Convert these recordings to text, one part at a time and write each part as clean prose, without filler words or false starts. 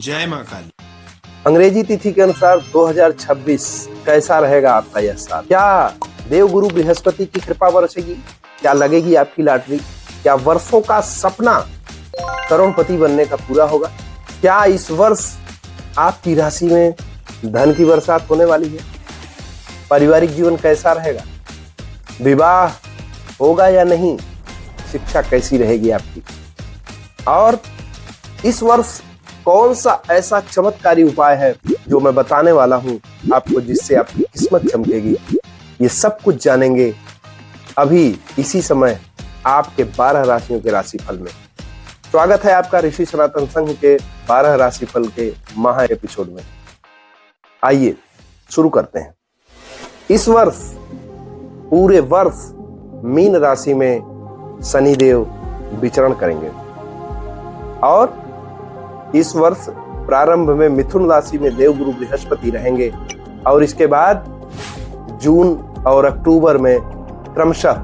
जय मां काली। अंग्रेजी तिथि के अनुसार 2026 कैसा रहेगा आपका यह साल? क्या देवगुरु बृहस्पति की कृपा बरसेगी? क्या लगेगी आपकी लॉटरी? क्या वर्षों का सपना करोड़पति बनने का पूरा होगा? क्या इस वर्ष आपकी राशि में धन की बरसात होने वाली है? पारिवारिक जीवन कैसा रहेगा? विवाह होगा या नहीं? शिक्षा कैसी रहेगी आपकी? और इस वर्ष कौन सा ऐसा चमत्कारी उपाय है जो मैं बताने वाला हूं आपको, जिससे आपकी किस्मत चमकेगी? ये सब कुछ जानेंगे अभी इसी समय आपके 12 राशियों के राशिफल में। स्वागत है आपका ऋषि सनातन संघ के 12 राशिफल के महा एपिसोड में। आइए शुरू करते हैं। इस वर्ष पूरे वर्ष मीन राशि में शनिदेव विचरण करेंगे और इस वर्ष प्रारंभ में मिथुन राशि में देवगुरु बृहस्पति रहेंगे और इसके बाद जून और अक्टूबर में क्रमशः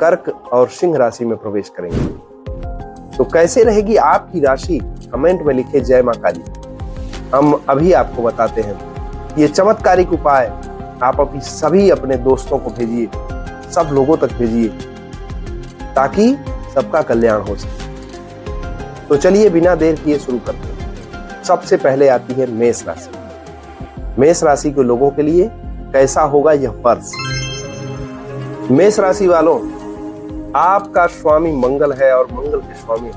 कर्क और सिंह राशि में प्रवेश करेंगे। तो कैसे रहेगी आपकी राशि? कमेंट में लिखे जय मां काली। हम अभी आपको बताते हैं। ये चमत्कारिक उपाय आप सभी अपने दोस्तों को भेजिए, सब लोगों तक भेजिए ताकि सबका कल्याण हो सके। तो चलिए बिना देर किए शुरू करते हैं। सबसे पहले आती है मेष राशि। मेष राशि के लोगों के लिए कैसा होगा यह वर्ष? मेष राशि वालों, आपका स्वामी मंगल है और मंगल के स्वामी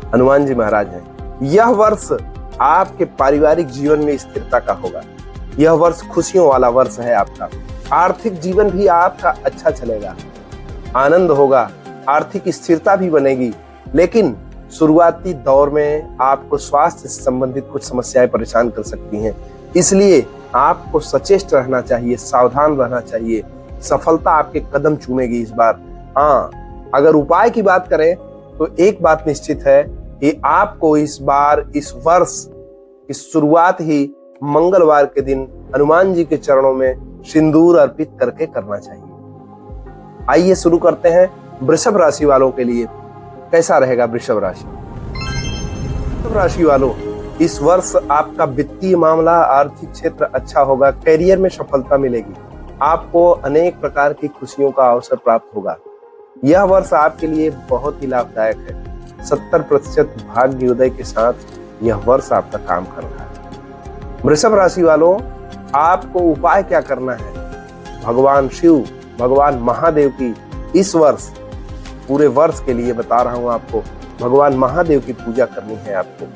हनुमान जी महाराज हैं। यह वर्ष आपके पारिवारिक जीवन में स्थिरता का होगा। यह वर्ष खुशियों वाला वर्ष है आपका। आर्थिक जीवन भी आपका अच्छा चलेगा, आनंद होगा, आर्थिक स्थिरता भी बनेगी। लेकिन शुरुआती दौर में आपको स्वास्थ्य से संबंधित कुछ समस्याएं परेशान कर सकती हैं, इसलिए आपको सचेत रहना चाहिए, सावधान रहना चाहिए। सफलता आपके कदम चूमेगी इस बार। हाँ, अगर उपाय की बात करें तो एक बात निश्चित है कि आपको इस बार इस वर्ष की शुरुआत ही मंगलवार के दिन हनुमान जी के चरणों में सिंदूर अर्पित करके करना चाहिए। आइए शुरू करते हैं वृषभ राशि वालों के लिए कैसा रहेगा। वृषभ राशि वालों, इस वर्ष आपका वित्तीय मामला, आर्थिक क्षेत्र अच्छा होगा। करियर में सफलता मिलेगी। आपको अनेक प्रकार की खुशियों का अवसर प्राप्त होगा। यह वर्ष आपके लिए बहुत ही लाभदायक है। 70% भाग्योदय के साथ यह वर्ष आपका काम कर रहा है। वृषभ राशि वालों, आपको उपाय क्या करना है? भगवान शिव, भगवान महादेव की इस वर्ष पूरे वर्ष के लिए बता रहा हूं आपको, भगवान महादेव की पूजा करनी है आपको।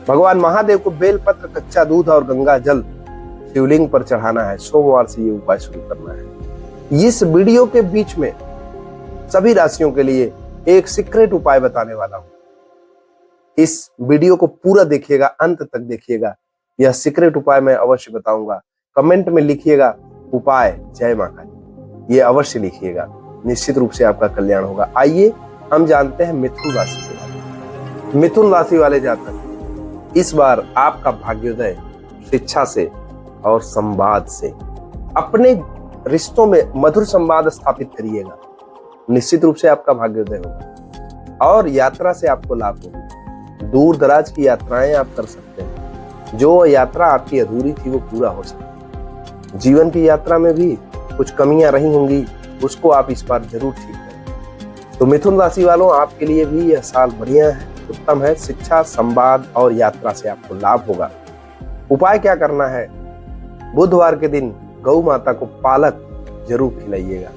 भगवान महादेव को बेलपत्र, कच्चा दूध और गंगा जल शिवलिंग पर चढ़ाना है। सोमवार से ये उपाय शुरू करना है। इस वीडियो के बीच में सभी राशियों के लिए एक सीक्रेट उपाय बताने वाला हूं। इस वीडियो को पूरा देखिएगा, अंत तक देखिएगा। यह सीक्रेट उपाय मैं अवश्य बताऊंगा। कमेंट में लिखिएगा उपाय जय मां काली, ये अवश्य लिखिएगा, निश्चित रूप से आपका कल्याण होगा। आइए हम जानते हैं मिथुन राशि के बारे में। मिथुन राशि वाले जातक, इस बार आपका भाग्योदय शिक्षा से और संवाद से, अपने रिश्तों में मधुर संवाद स्थापित करिएगा। निश्चित रूप से आपका भाग्योदय होगा और यात्रा से आपको लाभ होगा। दूर दराज की यात्राएं आप कर सकते हैं। जो यात्रा आपकी अधूरी थी वो पूरा हो सकती है। जीवन की यात्रा में भी कुछ कमियां रही होंगी, उसको आप इस बार जरूर ठीक करें। तो मिथुन राशि वालों, आपके लिए भी यह साल बढ़िया है, उत्तम है। शिक्षा, संवाद और यात्रा से आपको लाभ होगा। उपाय क्या करना है? बुधवार के दिन गौ माता को पालक जरूर खिलाइएगा।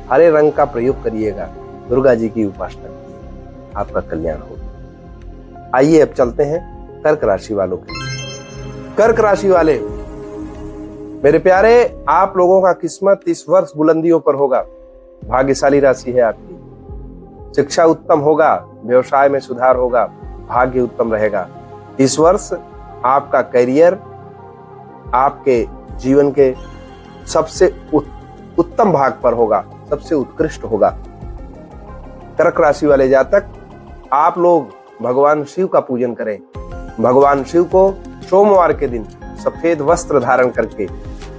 हरे रंग का प्रयोग करिएगा। दुर्गा जी की उपासना कीजिएगा, आपका कल्याण होगा। आइए अब चलते हैं कर्क राशि वालों के। कर्क राशि वाले मेरे प्यारे, आप लोगों का किस्मत इस वर्ष बुलंदियों पर होगा। भाग्यशाली राशि है आपकी। शिक्षा उत्तम होगा, व्यवसाय में सुधार होगा, भाग्य उत्तम रहेगा। इस वर्ष आपका करियर आपके जीवन के सबसे उत्तम भाग पर होगा, सबसे उत्कृष्ट होगा। कर्क राशि वाले जातक, आप लोग भगवान शिव का पूजन करें। भगवान शिव को सोमवार के दिन सफेद वस्त्र धारण करके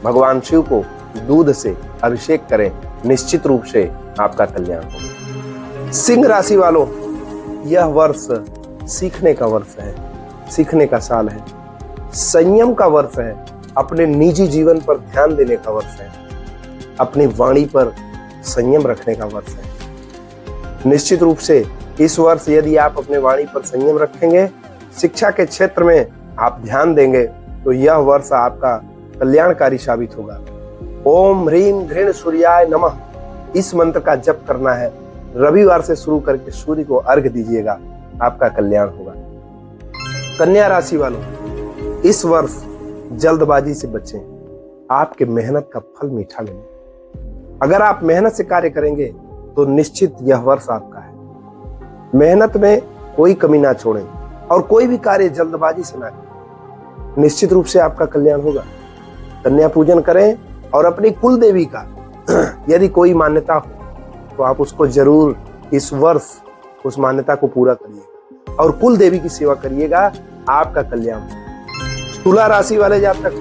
भगवान शिव को दूध से अभिषेक करें। निश्चित रूप से आपका कल्याण होगा। सिंह राशि वालों, यह वर्ष सीखने का वर्ष है। सीखने का साल है, संयम का वर्ष है, अपने निजी जीवन पर ध्यान देने का वर्ष है, अपनी वाणी पर संयम रखने का वर्ष है। निश्चित रूप से इस वर्ष यदि आप अपने वाणी पर संयम रखेंगे, शिक्षा के क्षेत्र में आप ध्यान देंगे, तो यह वर्ष आपका कल्याणकारी साबित होगा। ओम ह्रीम घृण सूर्याय नमः, इस मंत्र का जप करना है। रविवार से शुरू करके सूर्य को अर्घ दीजिएगा, आपका कल्याण होगा। कन्या राशि वालों, इस वर्ष जल्दबाजी से बचें, आपके मेहनत का फल मीठा मिले। अगर आप मेहनत से कार्य करेंगे तो निश्चित यह वर्ष आपका है। मेहनत में कोई कमी ना छोड़ें और कोई भी कार्य जल्दबाजी से ना करें, निश्चित रूप से आपका कल्याण होगा। कन्या पूजन करें और अपनी कुल देवी का यदि कोई मान्यता हो तो आप उसको जरूर इस वर्ष उस मान्यता को पूरा करिएगा और कुल देवी की सेवा करिएगा, आपका कल्याण होगा। तुला राशि वाले जातक,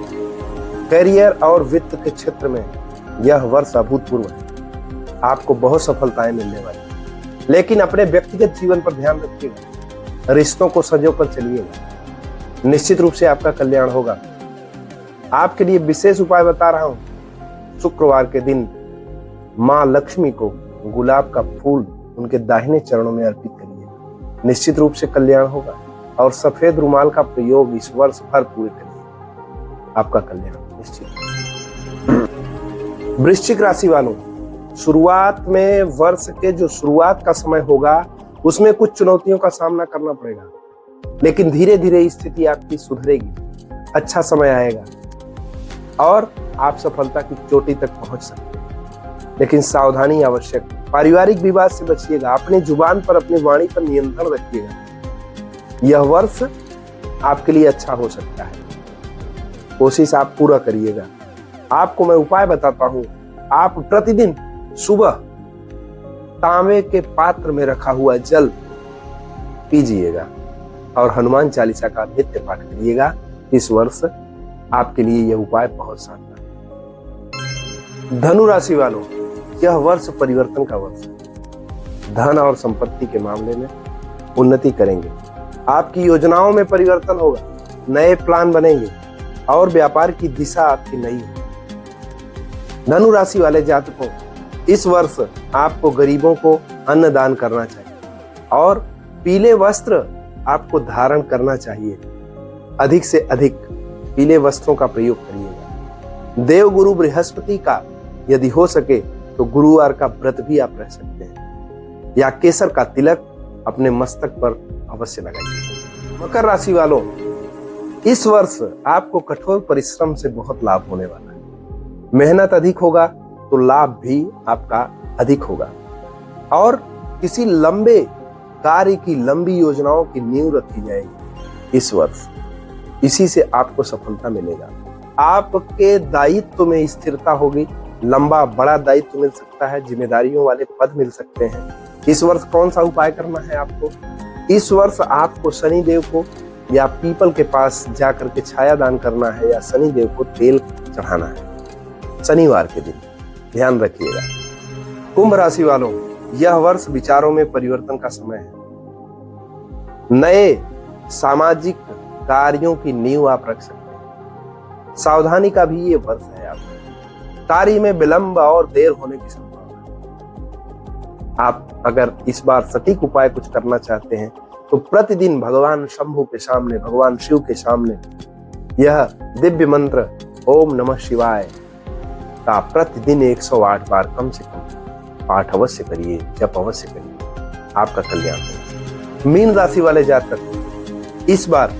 करियर और वित्त के क्षेत्र में यह वर्ष अभूतपूर्व है। आपको बहुत सफलताएं मिलने वाली, लेकिन अपने व्यक्तिगत जीवन पर ध्यान रखिएगा, रिश्तों को संजो कर चलिएगा, निश्चित रूप से आपका कल्याण होगा। आपके लिए विशेष उपाय बता रहा हूं। शुक्रवार के दिन मां लक्ष्मी को गुलाब का फूल उनके दाहिने चरणों में अर्पित करिए, निश्चित रूप से कल्याण होगा। और सफेद रुमाल का प्रयोग इस वर्ष भर पूरे करिए, आपका कल्याण निश्चित। वृश्चिक राशि वालों, शुरुआत में वर्ष के जो शुरुआत का समय होगा उसमें कुछ चुनौतियों का सामना करना पड़ेगा, लेकिन धीरे धीरे स्थिति आपकी सुधरेगी, अच्छा समय आएगा और आप सफलता की चोटी तक पहुंच सकते हैं। लेकिन सावधानी आवश्यक। पारिवारिक विवाद से बचिएगा, अपनी जुबान पर, अपनी वाणी पर नियंत्रण रखिएगा। यह वर्ष आपके लिए अच्छा हो सकता है, कोशिश आप पूरा करिएगा। आपको मैं उपाय बताता हूं। आप प्रतिदिन सुबह तांबे के पात्र में रखा हुआ जल पीजिएगा और हनुमान चालीसा का नित्य पाठ करिएगा। इस वर्ष आपके लिए यह उपाय बहुत शानदार है। धनु राशि वालों, यह वर्ष परिवर्तन का वर्ष है। धन और संपत्ति के मामले में उन्नति करेंगे, आपकी योजनाओं में परिवर्तन होगा, नए प्लान बनेंगे और व्यापार की दिशा आपकी नई होगी। धनु राशि वाले जातकों, इस वर्ष आपको गरीबों को अन्न दान करना चाहिए और पीले वस्त्र आपको धारण करना चाहिए। अधिक से अधिक पीले वस्त्रों का प्रयोग करिएगा। देव गुरु बृहस्पति का यदि हो सके तो गुरुवार का व्रत भी आप रह सकते हैं, या केसर का तिलक अपने मस्तक पर अवश्य लगाइए। मकर राशि वालों, इस वर्ष आपको कठोर परिश्रम से बहुत लाभ होने वाला है। मेहनत अधिक होगा तो लाभ भी आपका अधिक होगा और किसी लंबे कार्य की, लंबी योजनाओं की नींव रखी जाएगी इस वर्ष। इसी से आपको सफलता मिलेगा। आपके दायित्व में स्थिरता होगी, लंबा बड़ा दायित्व मिल सकता है, जिम्मेदारियों वाले पद मिल सकते हैं। इस वर्ष कौन सा उपाय करना है आपको? इस वर्ष आपको शनि देव को या पीपल के पास जाकर के छाया दान करना है या शनि देव को तेल चढ़ाना है शनिवार के दिन, ध्यान रखिएगा। कुंभ राशि वालों, यह वर्ष विचारों में परिवर्तन का समय है। नए सामाजिक कार्यों की नींव आप रख सकते हैं। सावधानी का भी ये वर्ष है। आपको कार्य में विलंब और देर होने की संभावना है। आप अगर इस बार सटीक उपाय कुछ करना चाहते हैं तो प्रतिदिन भगवान शंभु के सामने, भगवान शिव के सामने यह दिव्य मंत्र ओम नमः शिवाय का प्रतिदिन 108 बार कम से कम पाठ अवश्य करिए, जप अवश्य करिए, आपका कल्याण होगा। मीन राशि वाले जातक, इस बार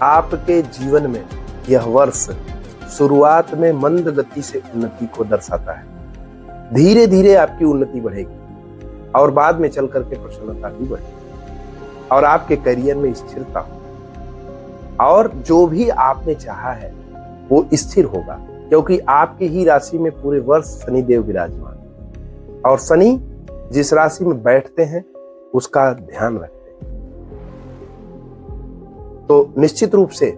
आपके जीवन में यह वर्ष शुरुआत में मंद गति से उन्नति को दर्शाता है। धीरे धीरे आपकी उन्नति बढ़ेगी और बाद में चल करके प्रसन्नता भी बढ़ेगी और आपके करियर में स्थिरता होगी और जो भी आपने चाहा है वो स्थिर होगा, क्योंकि आपकी ही राशि में पूरे वर्ष शनि देव विराजमान और शनि जिस राशि में बैठते हैं उसका ध्यान रखते हैं। तो निश्चित रूप से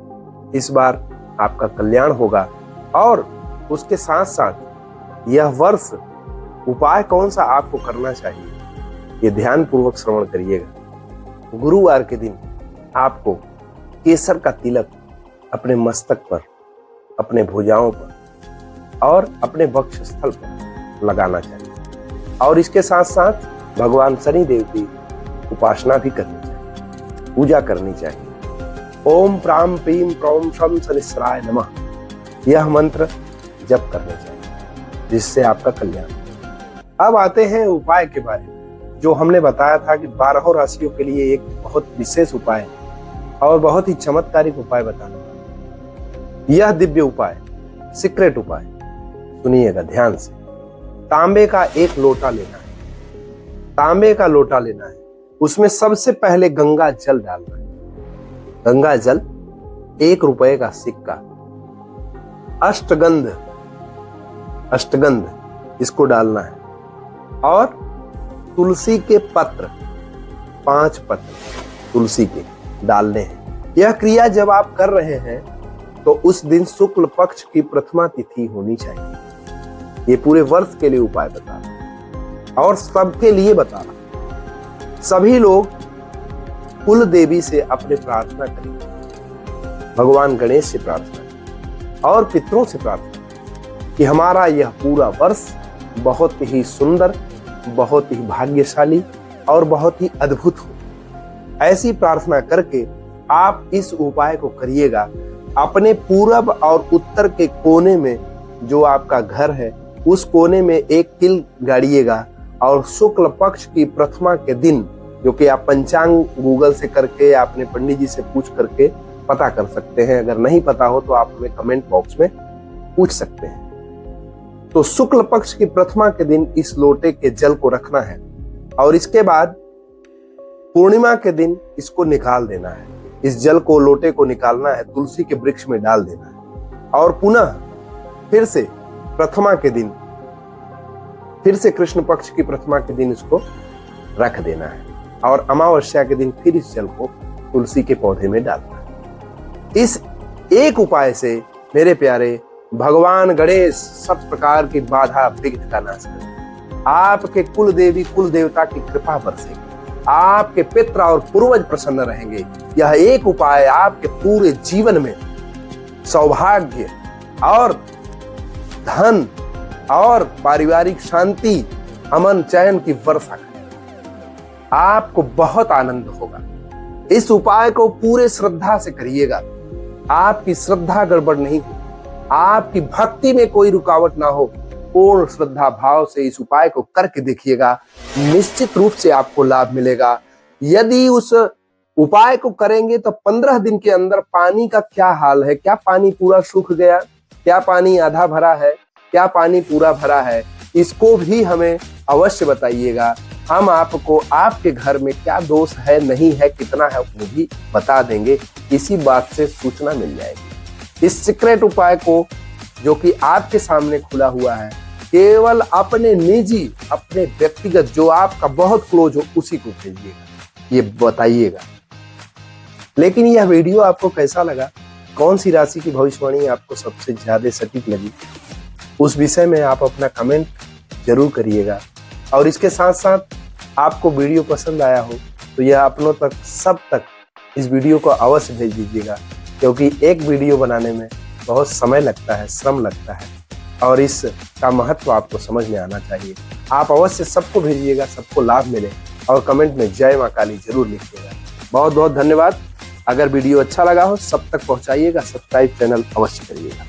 इस बार आपका कल्याण होगा और उसके साथ साथ यह वर्ष उपाय कौन सा आपको करना चाहिए ये ध्यान पूर्वक श्रवण करिएगा। गुरुवार के दिन आपको केसर का तिलक अपने मस्तक पर, अपने भुजाओं पर और अपने वक्षस्थल पर लगाना चाहिए। और इसके साथ साथ भगवान शनिदेव की उपासना भी करनी चाहिए, पूजा करनी चाहिए। ओम प्राम पीम प्रौम शम शनिश्चराय नमः, यह मंत्र जप करने चाहिए, जिससे आपका कल्याण। अब आते हैं उपाय के बारे में, जो हमने बताया था कि 12 राशियों के लिए एक बहुत विशेष उपाय और बहुत ही चमत्कारिक उपाय बताना। यह दिव्य उपाय, सीक्रेट उपाय, सुनिएगा ध्यान से। तांबे का एक लोटा लेना है, तांबे का लोटा लेना है, उसमें सबसे पहले गंगा जल डालना है। गंगा जल, 1 रुपए का सिक्का, अष्टगंध, अष्टगंध इसको डालना है और तुलसी के पत्र, 5 पत्र तुलसी के डालने हैं। यह क्रिया जब आप कर रहे हैं तो उस दिन शुक्ल पक्ष की प्रथमा तिथि होनी चाहिए। ये पूरे वर्ष के लिए उपाय बता रहा और सबके लिए बता रहा। सभी लोग कुल देवी से अपने प्रार्थना करें, भगवान गणेश से प्रार्थना करें और पितरों से प्रार्थना कि हमारा यह पूरा वर्ष बहुत ही सुंदर, बहुत ही भाग्यशाली और बहुत ही अद्भुत हो। ऐसी प्रार्थना करके आप इस उपाय को करिएगा। अपने पूरब और उत्तर के कोने में जो आपका घर है, उस कोने में एक तिल गाड़िएगा और शुक्ल पक्ष की प्रथमा के दिन, जो कि आप पंचांग गूगल से करके या अपने पंडित जी से पूछ करके पता कर सकते हैं। अगर नहीं पता हो तो आप हमें कमेंट बॉक्स में पूछ सकते हैं। तो शुक्ल पक्ष की प्रथमा के दिन इस लोटे के जल को रखना है और इसके बाद पूर्णिमा के दिन इसको निकाल देना है। इस जल को, लोटे को निकालना है, तुलसी के वृक्ष में डाल देना है और पुनः फिर से प्रथमा के दिन, फिर से कृष्ण पक्ष की प्रथमा के दिन इसको रख देना है और अमावस्या के दिन फिर इस जल को तुलसी के पौधे में डालना है। इस एक उपाय से मेरे प्यारे भगवान गणेश सब प्रकार की बाधा विघ्न का नाश करें। आपके कुल देवी, कुल देवता की कृपा बरसेगी, आपके पितर और पूर्वज प्रसन्न रहेंगे। यह एक उपाय आपके पूरे जीवन में सौभाग्य और धन और पारिवारिक शांति, अमन, चैन की वर्षा करेगा। आपको बहुत आनंद होगा। इस उपाय को पूरे श्रद्धा से करिएगा। आपकी श्रद्धा गड़बड़ नहीं हो, आपकी भक्ति में कोई रुकावट ना हो। पूर्ण श्रद्धा भाव से इस उपाय को करके देखिएगा, निश्चित रूप से आपको लाभ मिलेगा। यदि उस उपाय को करेंगे तो 15 दिन के अंदर पानी का क्या हाल है, क्या पानी पूरा सूख गया, क्या पानी आधा भरा है, क्या पानी पूरा भरा है, इसको भी हमें अवश्य बताइएगा। हम आपको आपके घर में क्या दोष है, नहीं है, कितना है, वो भी बता देंगे। इसी बात से सूचना मिल जाएगी। इस सीक्रेट उपाय को, जो कि आपके सामने खुला हुआ है, केवल अपने निजी, अपने व्यक्तिगत, जो आपका बहुत क्लोज हो, उसी को भेजिएगा, ये बताइएगा। लेकिन यह वीडियो आपको कैसा लगा, कौन सी राशि की भविष्यवाणी आपको सबसे ज्यादा सटीक लगी, उस विषय में आप अपना कमेंट जरूर करिएगा। और इसके साथ साथ आपको वीडियो पसंद आया हो तो यह अपनों तक, सब तक इस वीडियो को अवश्य भेज दीजिएगा, क्योंकि एक वीडियो बनाने में बहुत समय लगता है, श्रम लगता है और इसका महत्व आपको समझ में आना चाहिए। आप अवश्य सबको भेजिएगा, सबको लाभ मिले और कमेंट में जय मां काली जरूर लिखिएगा। बहुत बहुत धन्यवाद। अगर वीडियो अच्छा लगा हो सब तक पहुंचाइएगा, सब्सक्राइब चैनल अवश्य करिएगा।